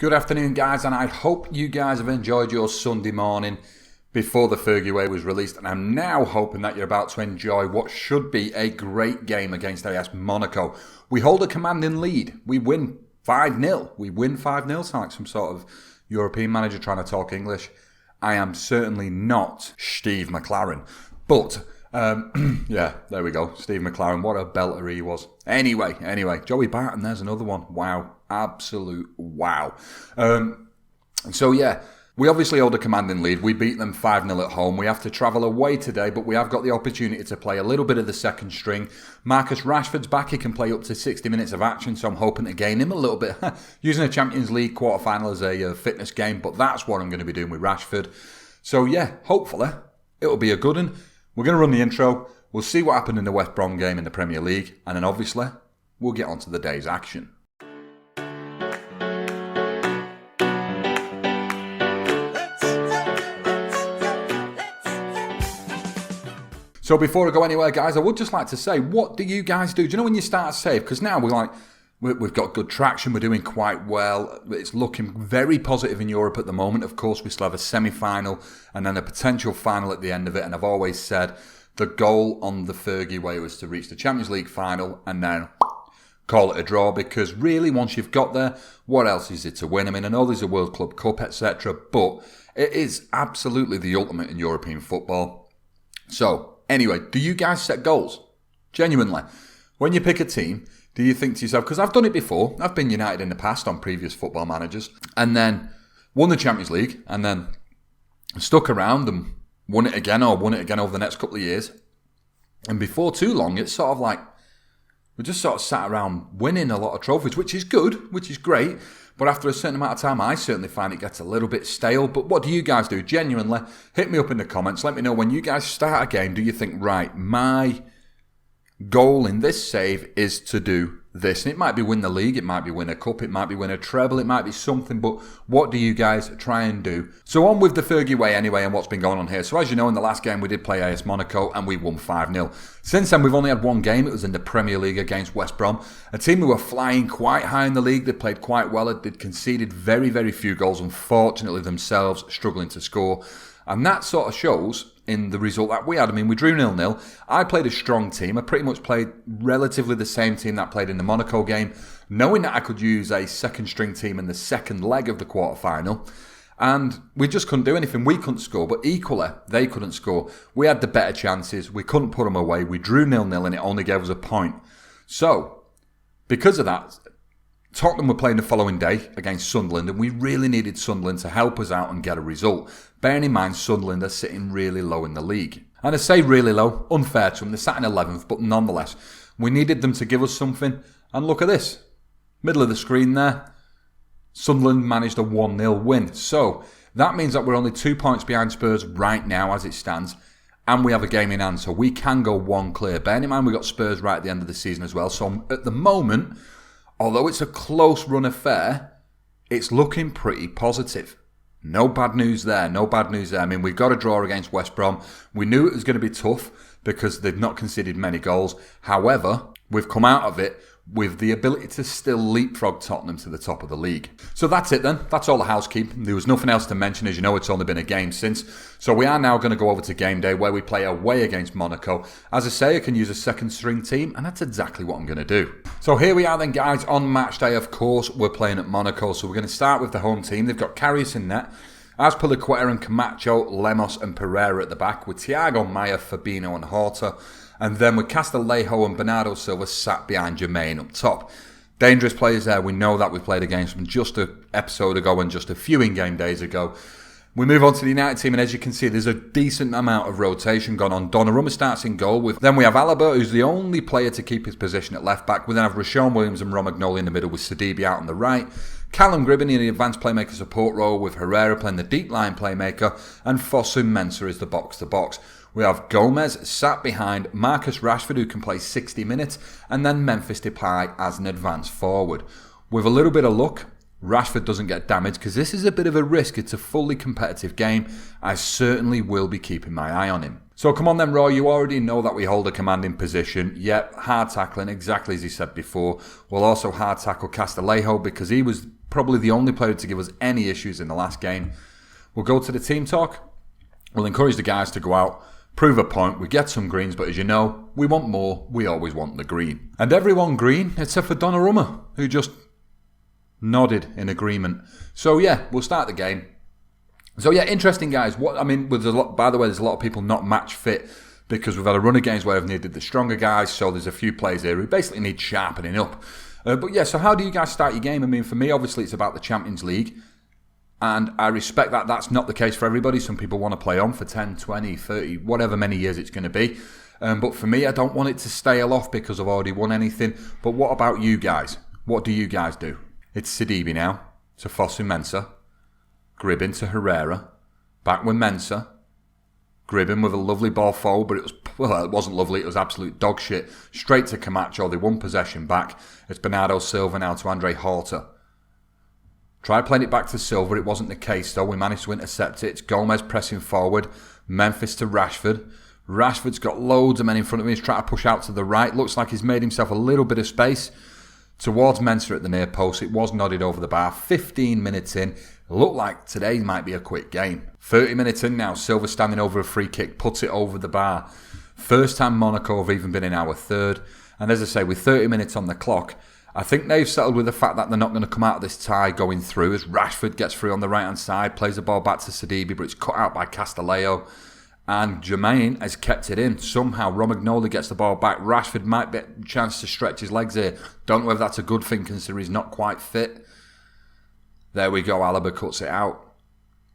Good afternoon, guys, and I hope you guys have enjoyed your Sunday morning before the Fergie way was released, and I'm now hoping that you're about to enjoy what should be a great game against AS Monaco. We hold a commanding lead. We win 5-0. We win 5-0. Sound like some sort of European manager trying to talk English. I am certainly not Steve McLaren, but yeah, there we go. Steve McLaren, what a belter he was. Anyway, Joey Barton, there's another one. Wow, absolute wow. So yeah, we obviously hold a commanding lead. We beat them 5-0 at home. We have to travel away today, but we have got the opportunity to play a little bit of the second string. Marcus Rashford's back. He can play up to 60 minutes of action, so I'm hoping to gain him a little bit. Using a Champions League quarter-final as a fitness game, but that's what I'm going to be doing with Rashford. So yeah, hopefully it'll be a good one. We're going to run the intro. We'll see what happened in the West Brom game in the Premier League, and then obviously we'll get on to the day's action. So before I go anywhere, guys, I would just like to say, what do you guys do? Do you know when you start a save? Because now we've got good traction. We're doing quite well. It's looking very positive in Europe at the moment. Of course, we still have a semi-final and then a potential final at the end of it. And I've always said the goal on the Fergie way was to reach the Champions League final and then call it a draw. Because really, once you've got there, what else is it to win? I mean, I know there's a World Club Cup, etc. But it is absolutely the ultimate in European football. So anyway, do you guys set goals? Genuinely. When you pick a team, do you think to yourself, because I've done it before, I've been United in the past on previous football managers, and then won the Champions League, and then stuck around and won it again over the next couple of years. And before too long, it's sort of like, we just sort of sat around winning a lot of trophies, which is good, which is great, but after a certain amount of time, I certainly find it gets a little bit stale. But what do you guys do? Genuinely, hit me up in the comments, let me know when you guys start a game, do you think, right, my goal in this save is to do this? And it might be win the league, it might be win a cup, it might be win a treble, it might be something, but what do you guys try and do? So on with the Fergie way anyway and what's been going on here. So as you know, in the last game we did play AS Monaco and we won 5-0. Since then we've only had one game. It was in the Premier League against West Brom, a team who were flying quite high in the league. They played quite well. They'd conceded very, very few goals, unfortunately themselves struggling to score. And that sort of shows in the result that we had. I mean, we drew 0-0. I played a strong team. I pretty much played relatively the same team that played in the Monaco game, knowing that I could use a second string team in the second leg of the quarter-final. And we just couldn't do anything. We couldn't score, but equally, they couldn't score. We had the better chances. We couldn't put them away. We drew 0-0 and it only gave us a point. So, because of that, Tottenham were playing the following day against Sunderland, and we really needed Sunderland to help us out and get a result. Bearing in mind, Sunderland are sitting really low in the league. And I say really low, unfair to them. They're sat in 11th, but nonetheless, we needed them to give us something. And look at this. Middle of the screen there. Sunderland managed a 1-0 win. So that means that we're only 2 points behind Spurs right now as it stands. And we have a game in hand, so we can go one clear. Bearing in mind, we've got Spurs right at the end of the season as well. So at the moment, although it's a close run affair, it's looking pretty positive. No bad news there, I mean, we got a draw against West Brom. We knew it was going to be tough because they've not conceded many goals. However, we've come out of it with the ability to still leapfrog Tottenham to the top of the league. So that's it then. That's all the housekeeping. There was nothing else to mention. As you know, it's only been a game since. So we are now going to go over to game day where we play away against Monaco. As I say, I can use a second string team, and that's exactly what I'm going to do. So here we are then, guys. On match day, of course, we're playing at Monaco. So we're going to start with the home team. They've got Karius in net, Azpilicueta and Camacho, Lemos and Pereira at the back, with Thiago Maia, Fabinho and Horta. And then with Castillejo and Bernardo Silva sat behind Jermaine up top. Dangerous players there. We know that. We played against them just an episode ago and just a few in-game days ago. We move on to the United team, and as you can see, there's a decent amount of rotation gone on. Donnarumma starts in goal. Then we have Alaba, who's the only player to keep his position at left-back. We then have Rashawn Williams and Romagnoli in the middle with Sidibe out on the right. Callum Gribben in the advanced playmaker support role with Herrera playing the deep line playmaker, and Fosu Mensah is the box-to-box. We have Gomez sat behind Marcus Rashford, who can play 60 minutes, and then Memphis Depay as an advanced forward. With a little bit of luck, Rashford doesn't get damaged, because this is a bit of a risk. It's a fully competitive game. I certainly will be keeping my eye on him. So come on then, Roy, you already know that we hold a commanding position. Yep, hard tackling, exactly as he said before. We'll also hard tackle Castillejo, because he was probably the only player to give us any issues in the last game. We'll go to the team talk. We'll encourage the guys to go out, prove a point. We get some greens, but as you know, we want more. We always want the green. And everyone green, except for Donnarumma, who just nodded in agreement. So yeah, we'll start the game. So yeah, interesting guys. There's a lot. By the way, there's a lot of people not match fit because we've had a run of games where we've needed the stronger guys. So there's a few players here who basically need sharpening up. But yeah, so how do you guys start your game? I mean, for me, obviously, it's about the Champions League. And I respect that that's not the case for everybody. Some people want to play on for 10, 20, 30, whatever many years it's going to be. But for me, I don't want it to stale off because I've already won anything. But what about you guys? What do you guys do? It's Sidibe now to Fosu-Mensah. Gribbin to Herrera. Back with Mensah. Gribbin with a lovely ball forward, but it wasn't lovely. It was absolute dog shit. Straight to Camacho. They won possession back. It's Bernardo Silva now to Andre Horta. Tried playing it back to Silva. It wasn't the case, though. We managed to intercept it. It's Gomez pressing forward. Memphis to Rashford. Rashford's got loads of men in front of him. He's trying to push out to the right. Looks like he's made himself a little bit of space towards Mensah at the near post. It was nodded over the bar. 15 minutes in. Looked like today might be a quick game. 30 minutes in now. Silva standing over a free kick. Puts it over the bar. First time Monaco have even been in our third. And as I say, with 30 minutes on the clock, I think they've settled with the fact that they're not going to come out of this tie going through as Rashford gets through on the right-hand side, plays the ball back to Sidibe, but it's cut out by Castillejo. And Jermaine has kept it in. Somehow Romagnoli gets the ball back. Rashford might get a chance to stretch his legs here. Don't know whether that's a good thing considering he's not quite fit. There we go. Alaba cuts it out.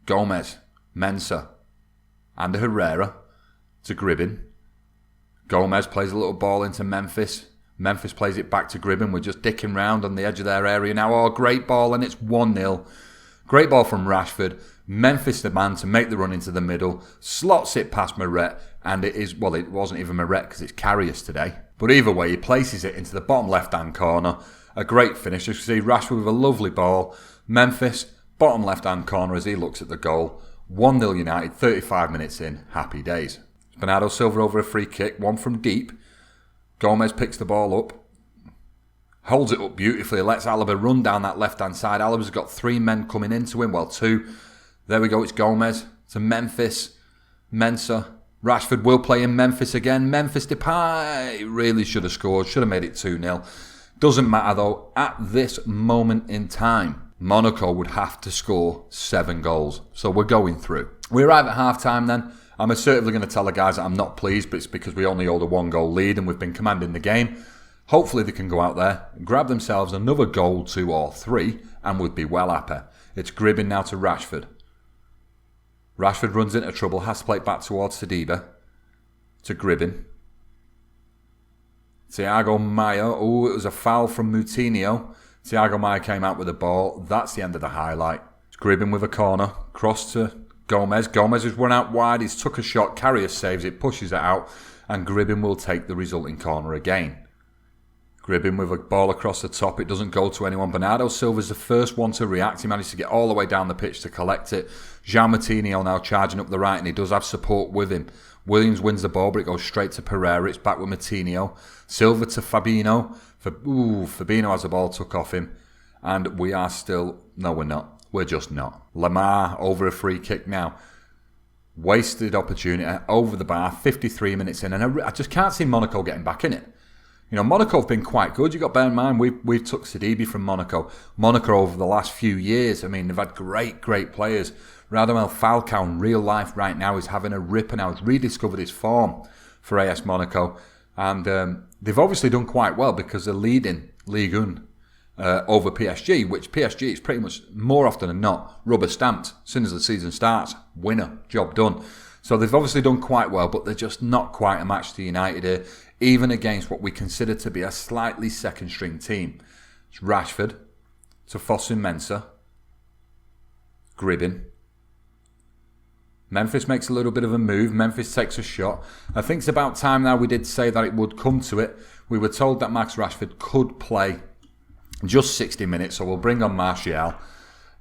Gomez, Mensah, and Herrera to Gribbin. Gomez plays a little ball into Memphis. Memphis plays it back to Gribbin. We're just dicking round on the edge of their area now. Oh, great ball, and it's 1-0. Great ball from Rashford. Memphis the man to make the run into the middle. Slots it past Meret, and it wasn't even Meret because it's Karius today. But either way, he places it into the bottom left-hand corner. A great finish. As you see, Rashford with a lovely ball. Memphis, bottom left-hand corner as he looks at the goal. 1-0 United, 35 minutes in. Happy days. Bernardo Silva over a free kick, one from deep. Gomez picks the ball up, holds it up beautifully, lets Alaba run down that left-hand side. Alaba's got 3 men coming into him, well 2. There we go, it's Gomez to Memphis, Mensah. Rashford will play in Memphis again. Memphis Depay really should have scored, should have made it 2-0. Doesn't matter though, at this moment in time, Monaco would have to score 7 goals. So we're going through. We arrive at half-time then. I'm assertively going to tell the guys that I'm not pleased, but it's because we only hold a 1-goal lead and we've been commanding the game. Hopefully they can go out there, grab themselves another goal, 2 or 3, and we'd be well happy. It's Gribbin now to Rashford. Rashford runs into trouble, has to play it back towards Sidibe. To Gribbin. Thiago Maia. Oh, it was a foul from Moutinho. Thiago Maia came out with the ball. That's the end of the highlight. It's Gribbin with a corner. Cross to Gomez. Gomez has run out wide. He's took a shot. Karius saves it, pushes it out, and Gribbin will take the resulting corner again. Gribbin with a ball across the top. It doesn't go to anyone. Bernardo Silva's the first one to react. He managed to get all the way down the pitch to collect it. Jean Moutinho now charging up the right, and he does have support with him. Williams wins the ball, but it goes straight to Pereira. It's back with Moutinho. Silva to Fabinho. Fabinho has the ball took off him. And we are still... No, we're not. We're just not. Lamar over a free kick now. Wasted opportunity over the bar. 53 minutes in. And I just can't see Monaco getting back in it. You know, Monaco have been quite good. You've got to bear in mind, we've took Sidibe from Monaco. Monaco over the last few years, I mean, they've had great players. Radamel Falcao in real life right now is having a ripper now. He's rediscovered his form for AS Monaco. And they've obviously done quite well because they're leading Ligue 1 over PSG, which PSG is pretty much more often than not rubber stamped. As soon as the season starts, winner, job done. So they've obviously done quite well, but they're just not quite a match to United here, even against what we consider to be a slightly second-string team. It's Rashford to Fosu-Mensah. Gribbin. Memphis makes a little bit of a move. Memphis takes a shot. I think it's about time now. We did say that it would come to it. We were told that Max Rashford could play just 60 minutes, so we'll bring on Martial.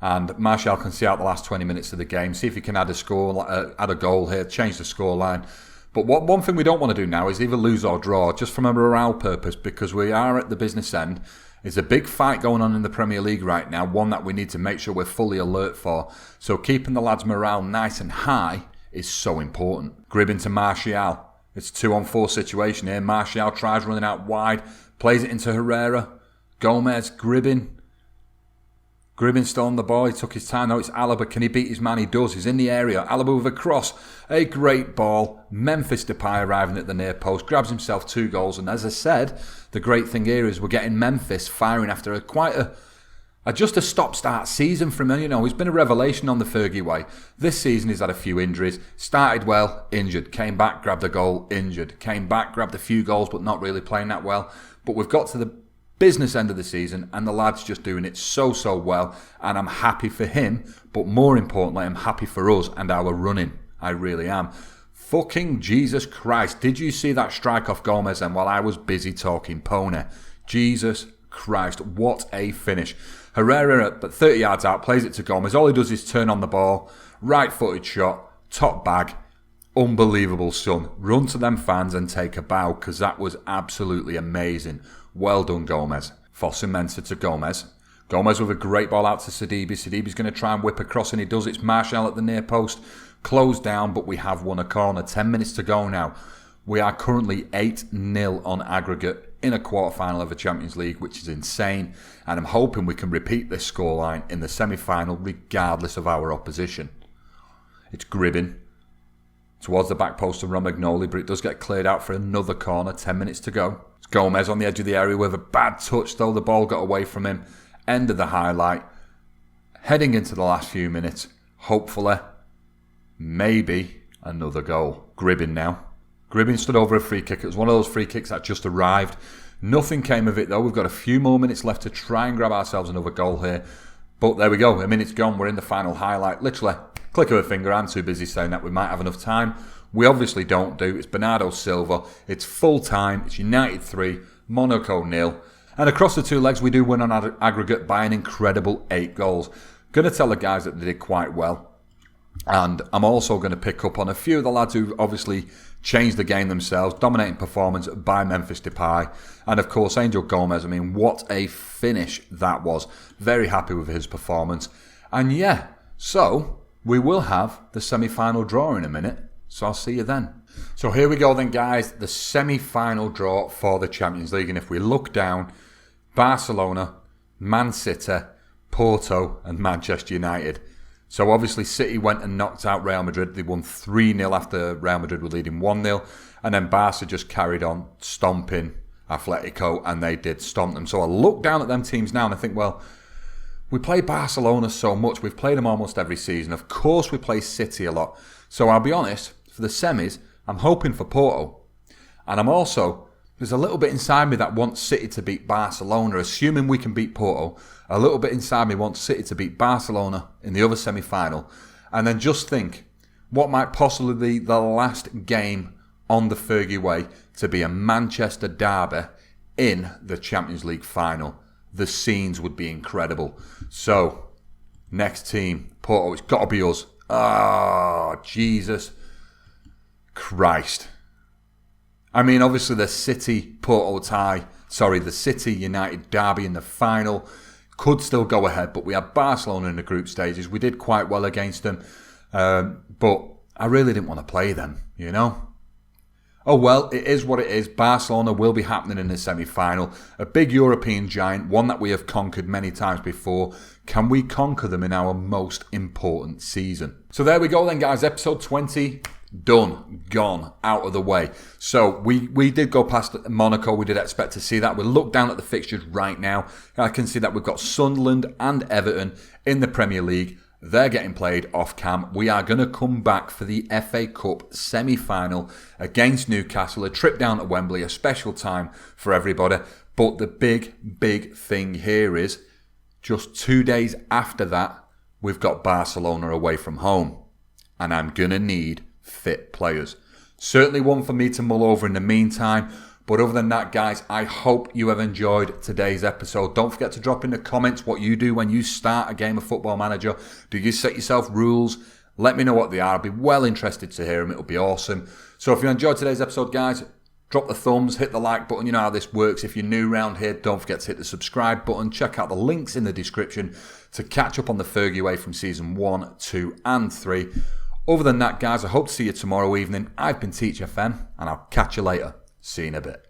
And Martial can see out the last 20 minutes of the game, see if he can add a goal here, change the scoreline. But one thing we don't want to do now is either lose or draw, just from a morale purpose, because we are at the business end. There's a big fight going on in the Premier League right now, one that we need to make sure we're fully alert for. So keeping the lads' morale nice and high is so important. Gribbin to Martial. It's a 2-on-4 situation here. Martial tries running out wide, plays it into Herrera. Gomez, Gribbin. Gribbin still on the ball. He took his time. Now it's Alaba. Can he beat his man? He does. He's in the area. Alaba with a cross. A great ball. Memphis Depay arriving at the near post. Grabs himself 2 goals. And as I said, the great thing here is we're getting Memphis firing after just a stop-start season from him. You know, he's been a revelation on the Fergie way. This season he's had a few injuries. Started well, injured. Came back, grabbed a goal, injured. Came back, grabbed a few goals, but not really playing that well. But we've got to the business end of the season and the lad's just doing it so well, and I'm happy for him, but more importantly I'm happy for us and our running. I really am. Fucking Jesus Christ, did you see that strike off Gomez then while I was busy talking pony? Jesus Christ, what a finish. Herrera at 30 yards out plays it to Gomez. All he does is turn on the ball, right footed shot, top bag. Unbelievable, son. Run to them fans and take a bow, because that was absolutely amazing. Well done, Gomez. Fosu-Mensah to Gomez. Gomez with a great ball out to Sidibe. Sidibe's going to try and whip across, and he does. It's Martial at the near post. Closed down, but we have won a corner. 10 minutes to go now. We are currently 8-0 on aggregate in a quarter-final of the Champions League, which is insane. And I'm hoping we can repeat this scoreline in the semi-final regardless of our opposition. It's Gribbin towards the back post of Romagnoli, but it does get cleared out for another corner. 10 minutes to go. It's Gomez on the edge of the area with a bad touch, though the ball got away from him. End of the highlight. Heading into the last few minutes. Hopefully, maybe another goal. Gribbin now. Gribbin stood over a free kick. It was one of those free kicks that just arrived. Nothing came of it, though. We've got a few more minutes left to try and grab ourselves another goal here. But there we go. A minute's gone. We're in the final highlight. Literally, click of a finger. I'm too busy saying that we might have enough time. We obviously don't do. It's Bernardo Silva. It's full time. It's United 3, Monaco 0. And across the 2 legs, we do win on aggregate by an incredible 8 goals. Going to tell the guys that they did quite well. And I'm also going to pick up on a few of the lads who obviously changed the game themselves. Dominating performance by Memphis Depay. And of course, Angel Gomez. I mean, what a finish that was. Very happy with his performance. And yeah, so we will have the semi-final draw in a minute. So I'll see you then. So here we go then, guys. The semi-final draw for the Champions League. And if we look down, Barcelona, Man City, Porto and Manchester United. So obviously City went and knocked out Real Madrid. They won 3-0 after Real Madrid were leading 1-0. And then Barca just carried on stomping Atletico, and they did stomp them. So I look down at them teams now and I think, well, we play Barcelona so much. We've played them almost every season. Of course we play City a lot. So I'll be honest, for the semis, I'm hoping for Porto. And I'm also, there's a little bit inside me that wants City to beat Barcelona, assuming we can beat Porto. A little bit inside me wants City to beat Barcelona in the other semi-final. And then just think, what might possibly be the last game on the Fergie way to be a Manchester derby in the Champions League final. The scenes would be incredible. So, next team, Porto, it's got to be us. Oh, Jesus Christ. I mean, obviously the City-Porto tie, the City-United derby in the final could still go ahead, but we had Barcelona in the group stages. We did quite well against them, but I really didn't want to play them, you know? Oh well, it is what it is. Barcelona will be happening in the semi-final. A big European giant, one that we have conquered many times before. Can we conquer them in our most important season? So there we go then, guys. Episode 20, done, gone, out of the way. So we did go past Monaco. We did expect to see that. We'll look down at the fixtures right now. I can see that we've got Sunderland and Everton in the Premier League. They're getting played off cam. We are going to come back for the FA Cup semi-final against Newcastle. A trip down to Wembley, a special time for everybody. But the big thing here is just 2 days after that, we've got Barcelona away from home. And I'm going to need fit players. Certainly one for me to mull over in the meantime. But other than that, guys, I hope you have enjoyed today's episode. Don't forget to drop in the comments what you do when you start a game of Football Manager. Do you set yourself rules? Let me know what they are. I'll be well interested to hear them. It'll be awesome. So if you enjoyed today's episode, guys, Drop the thumbs, hit the like button. You know how this works. If you're new around here, don't forget to hit the subscribe button. Check out the links in the description to catch up on the Fergie way from season 1, 2 and 3. Other than that, guys, I hope to see you tomorrow evening. I've been Teach FM, and I'll catch you later. See you in a bit.